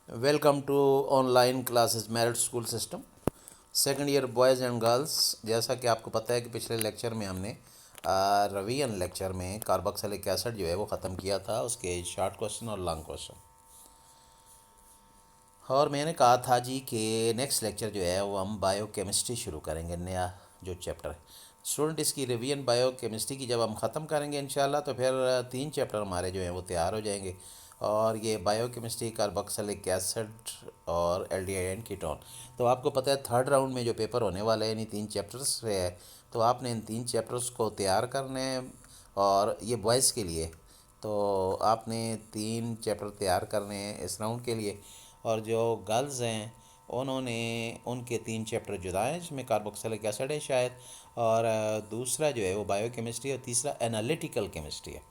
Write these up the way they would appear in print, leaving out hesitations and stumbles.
Welcome to online classes merit school system second year boys and girls. जैसा कि आपको पता है कि पिछले लेक्चर में हमने रिवीजन लेक्चर में कार्बोक्सिलिक एसिड जो है वो ख़त्म किया था, उसके शॉर्ट क्वेश्चन और लॉन्ग क्वेश्चन। और मैंने कहा था जी कि नेक्स्ट लेक्चर जो है वो हम बायोकेमिस्ट्री शुरू करेंगे, नया जो चैप्टर है। स्टूडेंट, इसकी रिवीजन बायोकेमिस्ट्री की जब हम ख़त्म करेंगे इंशाल्लाह तो फिर 3 चैप्टर हमारे जो हैं वो तैयार हो जाएंगे। और ये बायोकेमिस्ट्री, कार्बोक्सिलिक एसिड और एल्डिहाइड कीटोन। तो आपको पता है थर्ड राउंड में जो पेपर होने वाला है, यानी 3 चैप्टर्स है, तो आपने इन 3 चैप्टर्स को तैयार करने हैं। और ये बॉयज़ के लिए, तो आपने 3 चैप्टर तैयार करने हैं इस राउंड के लिए। और जो गर्ल्स हैं उन्होंने उनके 3 चैप्टर जुदा हैं, जिसमें कार्बोक्सिलिक एसिड है शायद, और दूसरा जो है वो बायोकेमिस्ट्री, और तीसरा एनालिटिकल केमिस्ट्री है।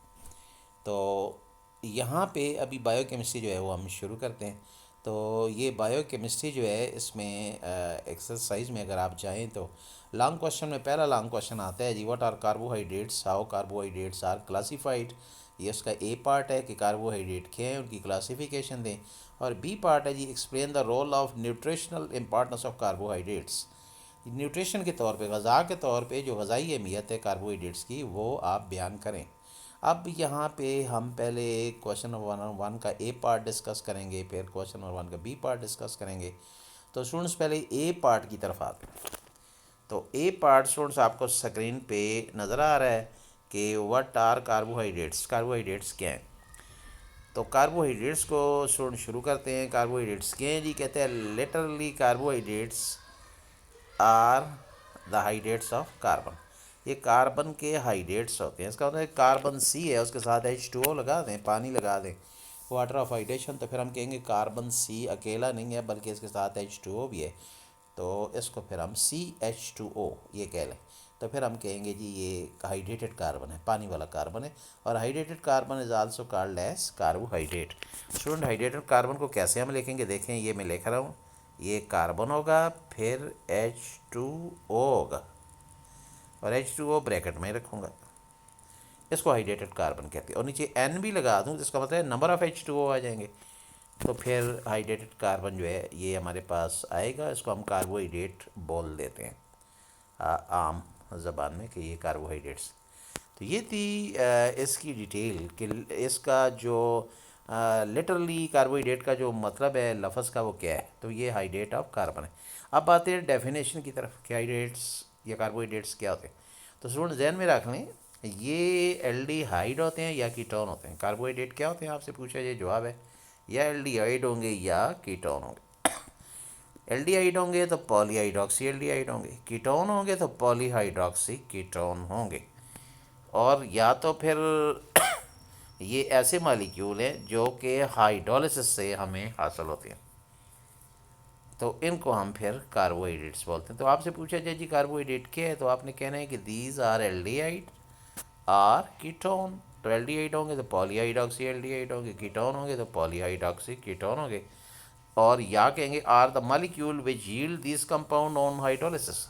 तो यहाँ पे अभी बायोकेमिस्ट्री जो है वो हम शुरू करते हैं। तो ये बायोकेमिस्ट्री जो है, इसमें एक्सरसाइज में अगर आप जाएँ तो लॉन्ग क्वेश्चन में पहला लॉन्ग क्वेश्चन आता है जी, what are carbohydrates, how carbohydrates are classified. ये उसका ए पार्ट है कि कार्बोहाइड्रेट क्या है, उनकी क्लासिफिकेशन दें। और बी पार्ट है जी, explain the role of nutritional importance of carbohydrates. Nutrition के तौर पे, ग़ज़ा के तौर पे जो ग़ज़ाई अहमियत है कार्बोहाइड्रेट्स की, वो आप बयान करें। अब यहाँ पे हम पहले क्वेश्चन नंबर 1 का ए पार्ट डिस्कस करेंगे, फिर क्वेश्चन नंबर 1 का बी पार्ट डिस्कस करेंगे। तो स्टूडेंट्स पहले ए पार्ट की तरफ आते हैं। तो ए पार्ट स्टूडेंट्स आपको स्क्रीन पे नज़र आ रहा है कि व्हाट आर कार्बोहाइड्रेट्स, कार्बोहाइड्रेट्स क्या हैं। तो कार्बोहाइड्रेट्स को स्टूडेंट शुरू करते हैं। कार्बोहाइड्रेट्स क्या हैं जी, कहते हैं literally carbohydrates are the hydrates of carbon. ये कार्बन के हाइड्रेट्स होते हैं। इसका मतलब कार्बन सी है, उसके साथ H2O लगा दें, पानी लगा दें, वाटर ऑफ हाइड्रेशन, तो फिर हम कहेंगे कार्बन सी अकेला नहीं है बल्कि इसके साथ H2O भी है। तो इसको फिर हम CH2O ये कह लें। तो फिर हम कहेंगे जी ये हाइड्रेटेड कार्बन है, पानी वाला कार्बन है। और hydrated carbon is also called as carbohydrate. Student, hydrated carbon को कैसे हम लिखेंगे, देखें ये मैं लिख रहा हूँ। ये कार्बन होगा, फिर H2O होगा, और H2O ब्रैकेट में रखूँगा। इसको हाइड्रेटेड कार्बन कहते हैं। और नीचे N भी लगा दूँ, जिसका मतलब है नंबर ऑफ़ H2O आ जाएंगे। तो फिर हाइड्रेटेड कार्बन जो है ये हमारे पास आएगा। इसको हम कार्बोहाइड्रेट बोल देते हैं आम ज़बान में कि ये कार्बोहाइड्रेट्स। तो ये थी इसकी डिटेल कि इसका जो लिटरली कार्बोहाइड्रेट का जो मतलब है लफ्ज़ का वो क्या है। तो ये हाइड्रेट ऑफ कार्बन है। अब आते हैं डेफिनेशन की तरफ कि हाइड्रेट्स या कार्बोहाइड्रेट्स क्या होते हैं। तो स्टूडेंट जहन में रख लें, ये एल्डिहाइड होते हैं या कीटोन होते हैं। कार्बोहाइड्रेट क्या होते हैं आपसे पूछा, ये जवाब है या एल्डिहाइड होंगे या कीटोन होंगे। एल्डिहाइड होंगे तो पॉलीहाइड्रोक्सी एल्डिहाइड होंगे, कीटोन होंगे तो पॉलीहाइड्रोक्सी कीटोन होंगे। और या तो फिर ये ऐसे मालिक्यूल हैं जो कि हाइड्रोलिसिस से हमें हासिल होते हैं, तो इनको हम फिर कार्बोहाइड्रेट्स बोलते हैं। तो आपसे पूछा जाए जी कार्बोहाइड्रेट क्या है, तो आपने कहना है कि these are aldehyde or ketone. तो एल्डिहाइड होंगे तो पॉलीहाइड्रोक्सी एल्डिहाइड होंगे, कीटोन होंगे तो पॉलीहाइड्रोक्सी कीटोन होंगे। और या कहेंगे or the molecule which yield this compound on hydrolysis,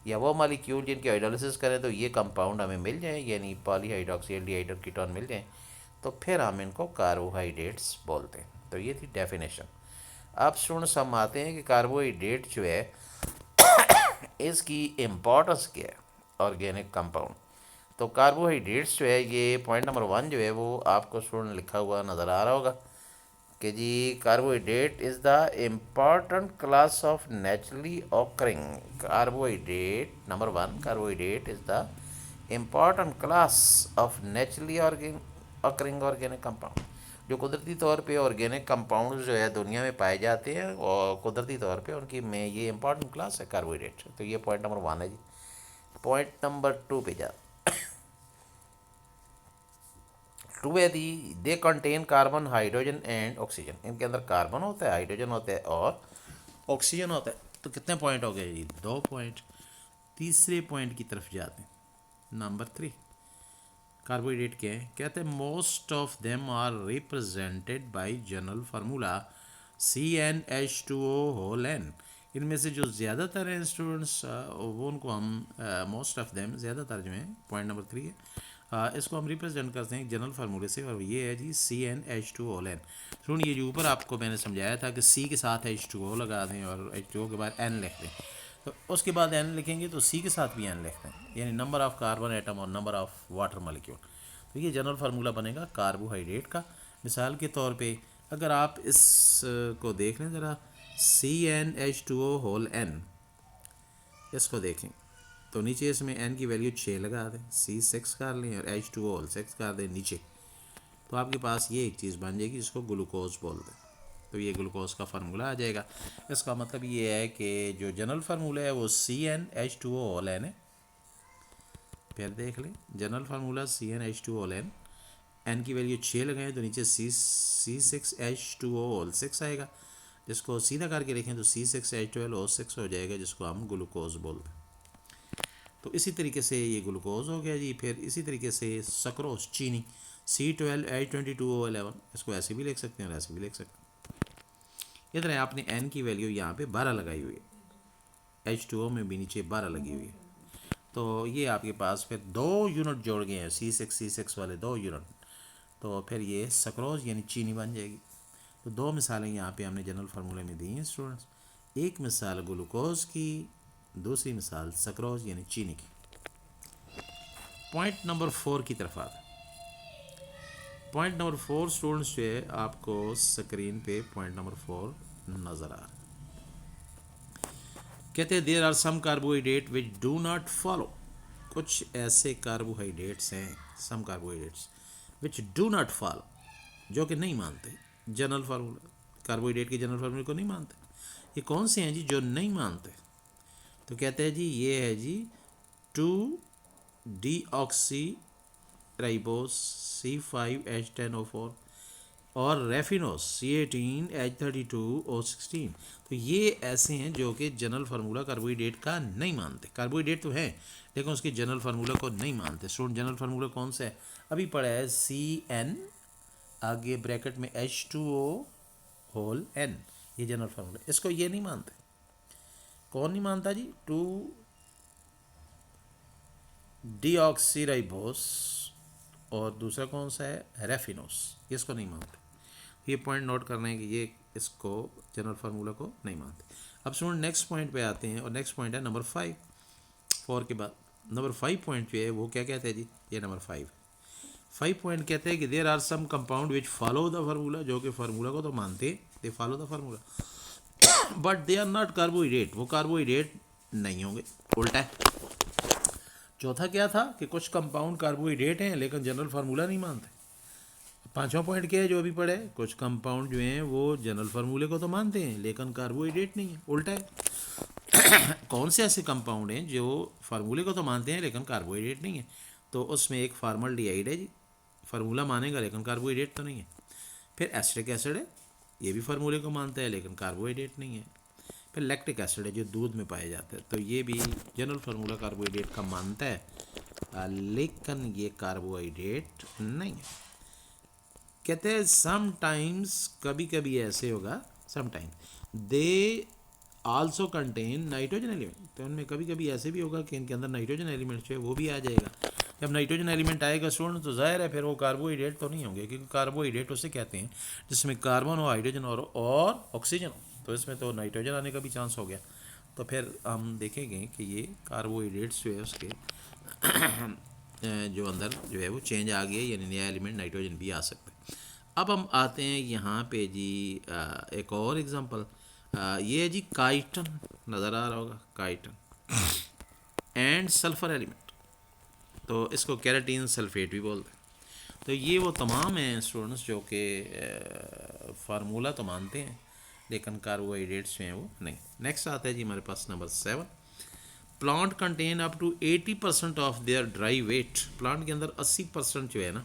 या वो मालिक्यूल जिनकी हाइड्रोलिसिस करें तो ये कंपाउंड हमें मिल जाए, यानी पॉलीहाइड्रोक्सी एल्डिहाइड और कीटोन मिल जाएँ, तो फिर हम इनको कार्बोहाइड्रेट्स बोलते हैं। तो ये थी डेफिनेशन। अब स्टूडेंट्स हम आते हैं कि कार्बोहाइड्रेट जो है इसकी इम्पोर्टेंस क्या है ऑर्गेनिक कंपाउंड। तो कार्बोहाइड्रेट्स जो है, ये पॉइंट नंबर 1 जो है वो आपको स्टूडेंट लिखा हुआ नज़र आ रहा होगा कि जी carbohydrate is the important class of naturally occurring. Carbohydrate number 1, carbohydrate is the important class of naturally occurring organic compound. जो कुदरती तौर पे ऑर्गेनिक कंपाउंड जो है दुनिया में पाए जाते हैं, और कुदरती तौर पे उनकी में ये इंपॉर्टेंट क्लास है कार्बोहाइड्रेट। तो ये पॉइंट नंबर 1 है जी। पॉइंट नंबर 2 पे जा, 2 है दी, they contain carbon hydrogen and oxygen. इनके अंदर कार्बन होता है, हाइड्रोजन होता है और ऑक्सीजन होता है। तो कितने पॉइंट हो गए जी, 2 पॉइंट। तीसरे पॉइंट की तरफ जाते हैं, नंबर 3। कार्बोहाइड्रेट क्या है, कहते हैं most of them are represented by general formula CnH2O whole n. इनमें से जो ज़्यादातर हैं स्टूडेंट्स वो उनको हम मोस्ट ऑफ देम, ज़्यादातर जो हैं, पॉइंट नंबर 3 है, इसको हम रिप्रेजेंट करते हैं जनरल फार्मूले से, और ये है जी CnH2ON। सुन, ये जो ऊपर आपको मैंने समझाया था कि C के साथ H2O लगा दें और H2O के बाद N लिख दें, तो उसके बाद N लिखेंगे तो C के साथ भी N लिख दें, यानी नंबर ऑफ़ कार्बन एटम और नंबर ऑफ़ वाटर मॉलिक्यूल। तो ये जनरल फार्मूला बनेगा कार्बोहाइड्रेट का। मिसाल के तौर पे अगर आप इस को देख लें ज़रा, CnH2ON, इसको देखें तो नीचे इसमें N की वैल्यू 6 लगा दें, C 6 कर लें और H2O 6 कर दें नीचे, तो आपके पास ये एक चीज़ बन जाएगी जिसको ग्लूकोज बोलते हैं। तो ये ग्लूकोज का फार्मूला आ जाएगा। इसका मतलब ये है कि जो जनरल फार्मूला है वो CnH2ON है। फिर देख लें जनरल फार्मूला CnH2ON, N की वैल्यू 6 लगाएं तो नीचे C6H2O 6 आएगा, जिसको सीधा करके लिखें तो C6H12O6 हो जाएगा, जिसको हम ग्लूकोज बोलते हैं। तो इसी तरीके से ये ग्लूकोज हो गया जी। फिर इसी तरीके से सक्रोज चीनी C12H22O11, इसको ऐसे भी लिख सकते हैं और ऐसे भी लिख सकते हैं। इधर है आपने N की वैल्यू यहाँ पे 12 लगाई हुई है, H2O में भी नीचे 12 लगी हुई है, तो ये आपके पास फिर 2 यूनिट जोड़ गए हैं, C6 वाले 2 यूनिट, तो फिर ये सक्रोज यानी चीनी बन जाएगी। तो 2 मिसालें यहाँ पे हमने जनरल फार्मूले में दी हैं स्टूडेंट्स, एक मिसाल ग्लूकोज की, दूसरी मिसाल सक्रोज यानी चीनी की। पॉइंट नंबर 4 की तरफ आते हैं। पॉइंट नंबर 4 स्टूडेंट्स जो है आपको स्क्रीन पे पॉइंट नंबर 4 नज़र आ रहा है। कहते हैं there are some carbohydrate which do not follow, कुछ ऐसे कार्बोहाइड्रेट्स हैं, some carbohydrates which do not follow, जो कि नहीं मानते जनरल फार्मूला, कार्बोहाइड्रेट के जनरल फार्मूले को नहीं मानते। ये कौन से हैं जी जो नहीं मानते? तो कहते हैं जी ये है जी 2-डीऑक्सी राइबोस C5H10O4 और रेफिनोस C18H32O16। तो ये ऐसे हैं जो कि जनरल फार्मूला कार्बोहाइड्रेट का नहीं मानते। कार्बोहाइड्रेट तो है लेकिन उसके जनरल फार्मूला को नहीं मानते। स्टूडेंट जनरल फार्मूला कौन सा है? अभी पढ़ा है CN, आगे ब्रैकेट में H2O, ये जनरल फार्मूला, इसको ये नहीं मानते। कौन नहीं मानता जी? 2-डीऑक्सीराइबोस और दूसरा कौन सा है? रेफिनोस, इसको नहीं मानते। ये पॉइंट नोट करना है कि ये इसको जनरल फार्मूला को नहीं मानते। अब सुन नेक्स्ट पॉइंट पे आते हैं, और नेक्स्ट पॉइंट है नंबर 5। 4 के बाद नंबर 5 पॉइंट जो है वो क्या कहते हैं जी? ये नंबर 5 पॉइंट कहते हैं कि there are some compound which follow the formula, जो कि फार्मूला को तो मानते, they follow the formula, but they are not carbohydrate, वो कार्बोहाइड्रेट नहीं होंगे। उल्टा है। चौथा क्या था कि कुछ कंपाउंड कार्बोहाइड्रेट हैं लेकिन जनरल फार्मूला नहीं मानते। 5वां पॉइंट क्या है जो अभी पढ़े? कुछ कंपाउंड जो हैं वो जनरल फार्मूले को तो मानते हैं लेकिन कार्बोहाइड्रेट नहीं है। उल्टा है। कौन से ऐसे कंपाउंड हैं जो फार्मूले को तो मानते हैं लेकिन कार्बोहाइड्रेट नहीं है? तो उसमें एक फॉर्मल्डिहाइड है जी, फार्मूला मानेगा लेकिन कार्बोहाइड्रेट तो नहीं है। फिर एसिटिक एसिड है, ये भी फार्मूले को मानता है लेकिन कार्बोहाइड्रेट नहीं है। फिर लैक्टिक एसिड है जो दूध में पाया जाता है, तो ये भी जनरल फार्मूला कार्बोहाइड्रेट का मानता है लेकिन ये कार्बोहाइड्रेट नहीं है। कहते हैं समटाइम्स, कभी कभी ऐसे होगा, sometimes they also contain nitrogen element, तो उनमें कभी कभी ऐसे भी होगा कि इनके अंदर नाइट्रोजन एलिमेंट जो है वो भी आ जाएगा। जब नाइट्रोजन एलिमेंट आएगा स्टूडेंट तो जाहिर है फिर वो कार्बोहाइड्रेट तो नहीं होंगे, क्योंकि कार्बोहाइड्रेट उसे कहते हैं जिसमें कार्बन हो, हाइड्रोजन और ऑक्सीजन हो, तो इसमें तो नाइट्रोजन आने का भी चांस हो गया। तो फिर हम देखेंगे कि ये कार्बोहाइड्रेट्स जो है उसके जो अंदर जो है वो चेंज आ गया, यानी नया एलिमेंट नाइट्रोजन भी आ सकता है। अब हम आते हैं यहाँ पे जी एक और एग्जांपल, ये है जी काइटन, नज़र आ रहा होगा काइटन एंड सल्फ़र एलिमेंट, तो इसको कैराटीन सल्फेट भी बोलते हैं। तो ये वो तमाम हैं स्टूडेंट्स जो कि फार्मूला तो मानते हैं लेकिन कार्बोहाइड्रेट्स जो हैं वो नहीं। नेक्स्ट आता है जी हमारे पास number 7। Plant contain up to 80% of their dry weight, plant के अंदर 80% जो है ना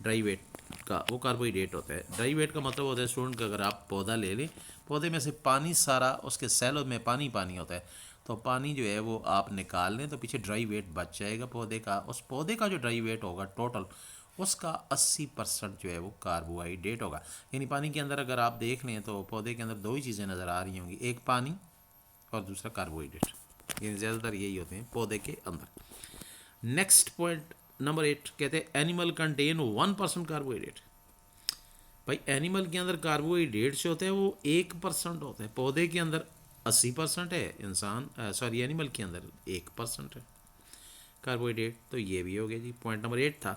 ड्राई वेट का वो कार्बोहाइड्रेट होता है। ड्राई वेट का मतलब होता है स्टूडेंट का, अगर आप पौधा ले लें, पौधे में से पानी सारा, उसके सेलों में पानी पानी होता है, तो पानी जो है वो आप निकाल लें तो पीछे ड्राई वेट बच जाएगा पौधे का। उस पौधे का जो ड्राई वेट होगा टोटल, उसका 80% जो है वो कार्बोहाइड्रेट होगा। यानी पानी के अंदर अगर आप देख लें तो पौधे के अंदर 2 ही चीज़ें नज़र आ रही होंगी, एक पानी और दूसरा कार्बोहाइड्रेट, ये ज़्यादातर यही होते हैं पौधे के अंदर। नेक्स्ट पॉइंट नंबर 8 कहते हैं एनिमल कंटेन 1% कार्बोहाइड्रेट। भाई एनिमल के अंदर कार्बोहाइड्रेट्स जो होते हैं वो 1% होते हैं, पौधे के अंदर 80% है, इंसान सॉरी एनिमल के अंदर 1% है कार्बोहाइड्रेट। तो ये भी हो गया जी, पॉइंट नंबर 8 था।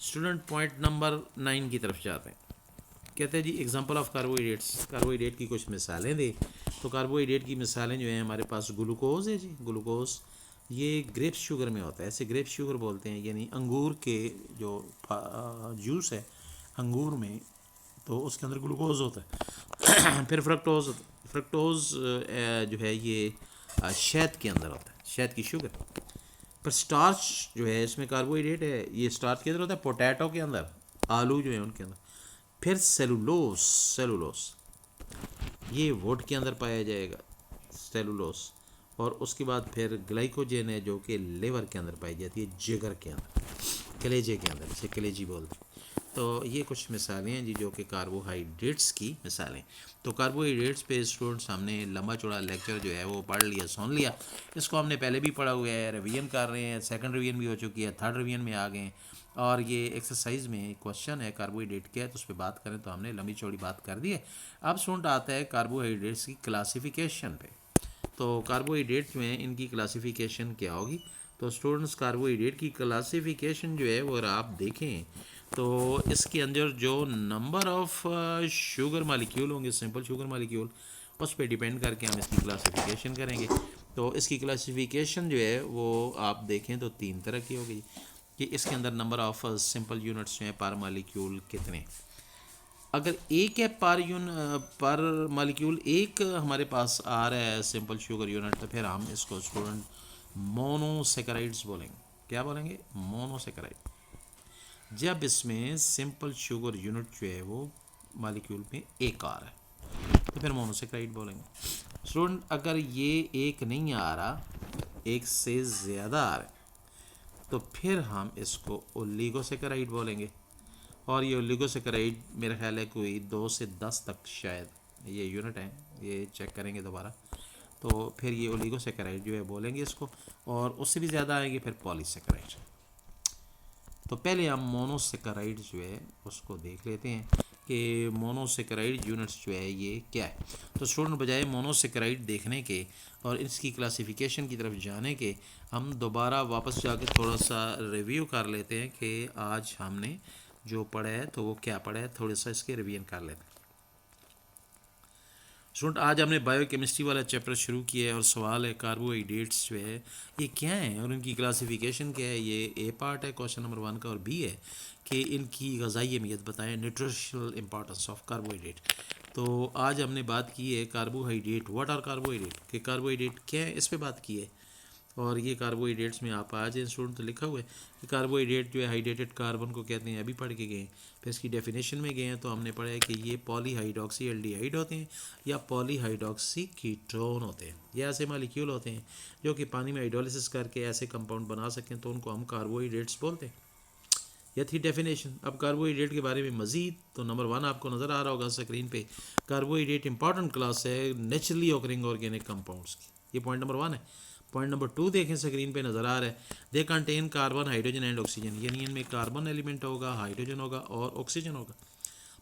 स्टूडेंट पॉइंट नंबर 9 की तरफ जाते हैं। कहते हैं जी एग्जांपल ऑफ कार्बोहाइड्रेट्स, कार्बोहाइड्रेट की कुछ मिसालें दे। तो कार्बोहाइड्रेट की मिसालें जो हैं हमारे पास ग्लूकोज है जी, ग्लूकोज ये ग्रेप शुगर में होता है, ऐसे ग्रेप शुगर बोलते हैं, यानी अंगूर के जो जूस है अंगूर में, तो उसके अंदर ग्लूकोज होता है। फिर फ्रक्टोज, फ्रक्टोज जो है ये शहद के अंदर होता है, शहद की शुगर। पर स्टार्च जो है इसमें कार्बोहाइड्रेट है, ये स्टार्च के अंदर होता है, पोटैटो के अंदर, आलू जो है उनके अंदर। फिर सेलुलोस, सेलुलोस ये वुड के अंदर पाया जाएगा, सेलुलोस। और उसके बाद फिर ग्लाइकोजन है जो कि लेवर के अंदर पाई जाती है, जिगर के अंदर, कलेजे के अंदर, इसे कलेजी बोलते हैं। तो ये कुछ मिसालें हैं जी जो कि कार्बोहाइड्रेट्स की मिसालें। तो कार्बोहाइड्रेट्स पे स्टूडेंट्स हमने लंबा चौड़ा लेक्चर जो है वो पढ़ लिया, सुन लिया। इसको हमने पहले भी पढ़ा हुआ है, रिवीजन कर रहे हैं, सेकंड रिवीजन भी हो चुकी है, थर्ड रिवीजन में आ गए हैं। और ये एक्सरसाइज में क्वेश्चन है कार्बोहाइड्रेट क्या है, तो उस पर बात करें तो हमने लंबी चौड़ी बात कर दी है। अब स्टूडेंट आता है कार्बोहाइड्रेट्स की क्लासिफिकेशन पे। तो कार्बोहाइड्रेट में इनकी क्लासिफिकेशन क्या होगी। तो स्टूडेंट्स कार्बोहाइड्रेट की क्लासिफिकेशन जो है वो अगर आप देखें तो इसके अंदर जो नंबर ऑफ शुगर मालिक्यूल होंगे, सिंपल शुगर मालिक्यूल, उस पर डिपेंड करके हम इसकी क्लासिफिकेशन करेंगे। तो इसकी क्लासिफिकेशन जो है वो आप देखें तो 3 तरह की होगी कि इसके अंदर नंबर ऑफ सिंपल यूनिट्स जो हैं पर मालिक्यूल कितने। अगर एक है पर मालिक्यूल एक हमारे पास आ रहा है सिंपल शुगर यूनिट, तो फिर हम इसको स्टूडेंट मोनोसेकेराइड्स बोलेंगे। क्या बोलेंगे? मोनोसेकेराइड। जब इसमें सिंपल शुगर यूनिट जो है वो मालिक्यूल में एक आ रहा है तो फिर मोनोसेकेराइड बोलेंगे। स्टूडेंट अगर ये एक नहीं आ रहा, एक से ज़्यादा आ रहा है, तो फिर हम इसको ओलिगोसेकेराइड बोलेंगे। और ये ओलिगोसेकेराइड मेरा ख्याल है कोई 2 से 10 तक शायद ये यूनिट है, ये चेक करेंगे दोबारा। तो फिर ये ओलिगोसेकेराइड जो है बोलेंगे इसको, और उससे भी ज़्यादा आएंगे फिर पॉलीसेकेराइड। तो पहले हम मोनोसेकेराइड जो है उसको देख लेते हैं कि मोनोसेकेराइड यूनिट्स जो है ये क्या है। तो स्टूडेंट बजाय मोनोसेकेराइड देखने के और इसकी क्लासिफिकेशन की तरफ जाने के, हम दोबारा वापस जाकर थोड़ा सा रिव्यू कर लेते हैं कि आज हमने जो पढ़ा है तो वो क्या पढ़ा है, थोड़ा सा इसके रिवीजन कर लेते हैं। स्टूडेंट आज हमने बायोकेमिस्ट्री वाला चैप्टर शुरू किया है और सवाल है कार्बोहाइड्रेट्स जो है ये क्या है और इनकी क्लासिफिकेशन क्या है। ये ए पार्ट है क्वेश्चन नंबर 1 का, और बी है कि इनकी ग़ज़ाई अहमियत बताएं, न्यूट्रिशनल इंपॉर्टेंस ऑफ कार्बोहाइड्रेट। तो आज हमने बात की है कार्बोहाइड्रेट, व्हाट आर कार्बोहाइड्रेट, कि कार्बोहाइड्रेट क्या है, इस पर बात की है। और ये कार्बोहाइड्रेट्स में आप आज स्टूडेंट तो लिखा हुआ है कि कार्बोहाइड्रेट जो है हाइड्रेटेड कार्बन को कहते हैं, अभी पढ़ के गए हैं। फिर इसकी डेफिनेशन में गए हैं तो हमने पढ़ा है कि ये पॉलीहाइड्रोक्सी एल्डिहाइड होते हैं या पॉलीहाइड्रोक्सी कीटोन होते हैं। ये ऐसे मालिक्यूल होते हैं जो कि पानी में हाइड्रोलिसिस करके ऐसे कंपाउंड बना सकें, तो उनको हम कार्बोहाइड्रेट्स बोलते हैं। यह थी डेफिनेशन। अब कार्बोहाइड्रेट के बारे में मजीद तो नंबर 1 आपको नज़र आ रहा होगा स्क्रीन पे, कार्बोहाइड्रेट इंपॉर्टेंट क्लास है नेचुरली ऑकरिंग ऑर्गेनिक कंपाउंड्स की। ये पॉइंट नंबर 1 है। पॉइंट नंबर 2 देखें स्क्रीन पे नज़र आ रहा है, दे contain carbon hydrogen and oxygen, यानी इनमें कार्बन एलिमेंट होगा, हाइड्रोजन होगा और ऑक्सीजन होगा।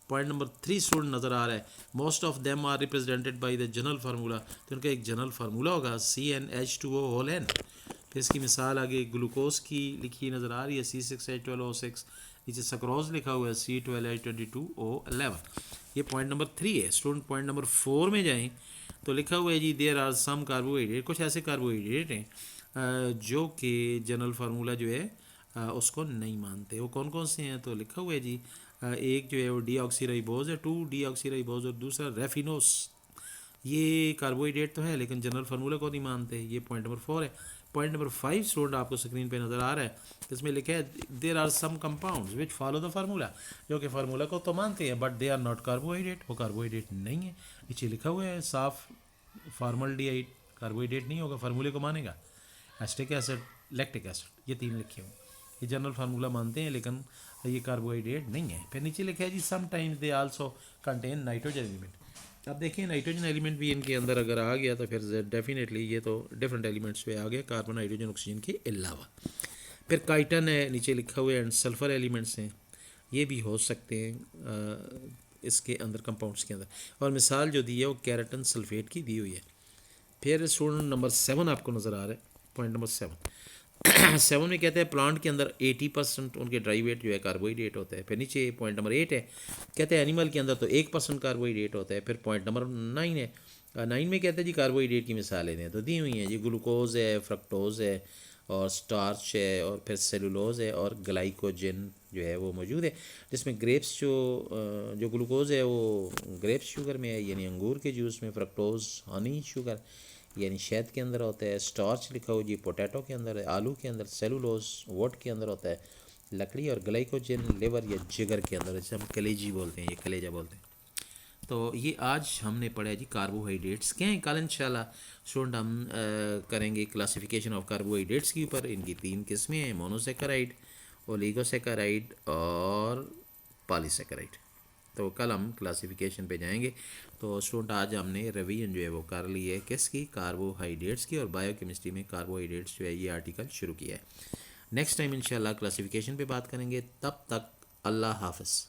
पॉइंट नंबर 3 स्टूडेंट नज़र आ रहा है, most of them are represented by the general formula, तो उनका एक जनरल फार्मूला होगा CnH2O होल एन। फिर इसकी मिसाल आगे ग्लूकोज की लिखी नज़र आ रही है C6H12O6, नीचे सक्रोज लिखा हुआ है C12H22O11। ये पॉइंट नंबर 3 है। स्टूडेंट पॉइंट नंबर 4 में जाएं तो लिखा हुआ है जी देयर आर सम कार्बोहाइड्रेट, कुछ ऐसे कार्बोहाइड्रेट हैं जो कि जनरल फार्मूला जो है उसको नहीं मानते। वो कौन कौन से हैं? तो लिखा हुआ है जी एक जो है वो डीऑक्सीराइबोज है, 2 डीऑक्सीराइबोज, और दूसरा रेफिनोस। ये कार्बोहाइड्रेट तो है लेकिन जनरल फार्मूला को नहीं मानते। ये पॉइंट नंबर 4 है। पॉइंट नंबर 5 स्टूडेंट आपको स्क्रीन पे नज़र आ रहा है, इसमें लिखा है there are some compounds which follow the formula, जो कि फार्मूला को तो मानते हैं but they are not carbohydrate, वो कार्बोहाइड्रेट नहीं है। नीचे लिखा हुआ है साफ, फॉर्मल्डिहाइड कार्बोहाइड्रेट नहीं होगा, फार्मूले को मानेगा। एसिटिक एसिड, लैक्टिक एसिड, ये 3 लिखे हुए, ये जनरल फार्मूला मानते हैं लेकिन ये कार्बोहाइड्रेट नहीं है। फिर नीचे लिखा है जी sometimes they also contain nitrogen element. अब देखिए नाइट्रोजन एलिमेंट भी इनके अंदर अगर आ गया तो फिर डेफिनेटली ये तो डिफरेंट एलिमेंट्स पे आ गया कार्बन हाइड्रोजन ऑक्सीजन के अलावा। फिर काइटन है नीचे लिखा हुआ है, एंड सल्फ़र एलिमेंट्स हैं, ये भी हो सकते हैं इसके अंदर कंपाउंड्स के अंदर। और मिसाल जो दी है वो केराटिन सल्फेट की दी हुई है। फिर स्टूडेंट नंबर 7 आपको नज़र आ रहा है, पॉइंट नंबर 7। 7 में कहते हैं प्लांट के अंदर 80% उनके ड्राई वेट जो है कार्बोहाइड्रेट होता है। फिर नीचे पॉइंट नंबर 8 है, कहते हैं एनिमल के अंदर तो 1% कार्बोहाइड्रेट होता है। फिर पॉइंट नंबर 9 है, 9 में कहते हैं जी कार्बोहाइड्रेट की मिसालें दें, तो दी हुई हैं जी ग्लूकोज है, फ्रक्टोज है, और स्टार्च है, और फिर सेलुलोज है, और ग्लाइकोजन जो है वो मौजूद है। जिसमें ग्रेप्स जो ग्लूकोज है वो ग्रेप्स शुगर में है, यानी अंगूर के जूस में। फ्रक्टोज हनी शुगर यानी शहद के अंदर होता है। स्टार्च लिखा हो जी पोटैटो के अंदर है, आलू के अंदर। सेलुलोज वोट के अंदर होता है, लकड़ी। और ग्लाइकोजन लिवर या जिगर के अंदर, जैसे हम कलेजी बोलते हैं, ये कलेजा बोलते हैं। तो ये आज हमने पढ़ा है जी कार्बोहाइड्रेट्स क्या हैं। कल इंशाल्लाह स्टूडेंट हम करेंगे क्लासिफिकेशन ऑफ कार्बोहाइड्रेट्स के ऊपर। इनकी 3 किस्में हैं, मोनोसेकेराइड, ओलिगोसेकेराइड और पॉलीसेकेराइड। तो कल हम क्लासिफिकेशन पे जाएंगे। तो स्टूडेंट आज हमने रिवीजन जो है वो कर ली है किसकी, कार्बोहाइड्रेट्स की। और बायोकेमिस्ट्री में कार्बोहाइड्रेट्स जो है ये आर्टिकल शुरू किया है। नेक्स्ट टाइम इंशाल्लाह क्लासिफिकेशन पे बात करेंगे। तब तक अल्लाह हाफ़िज़।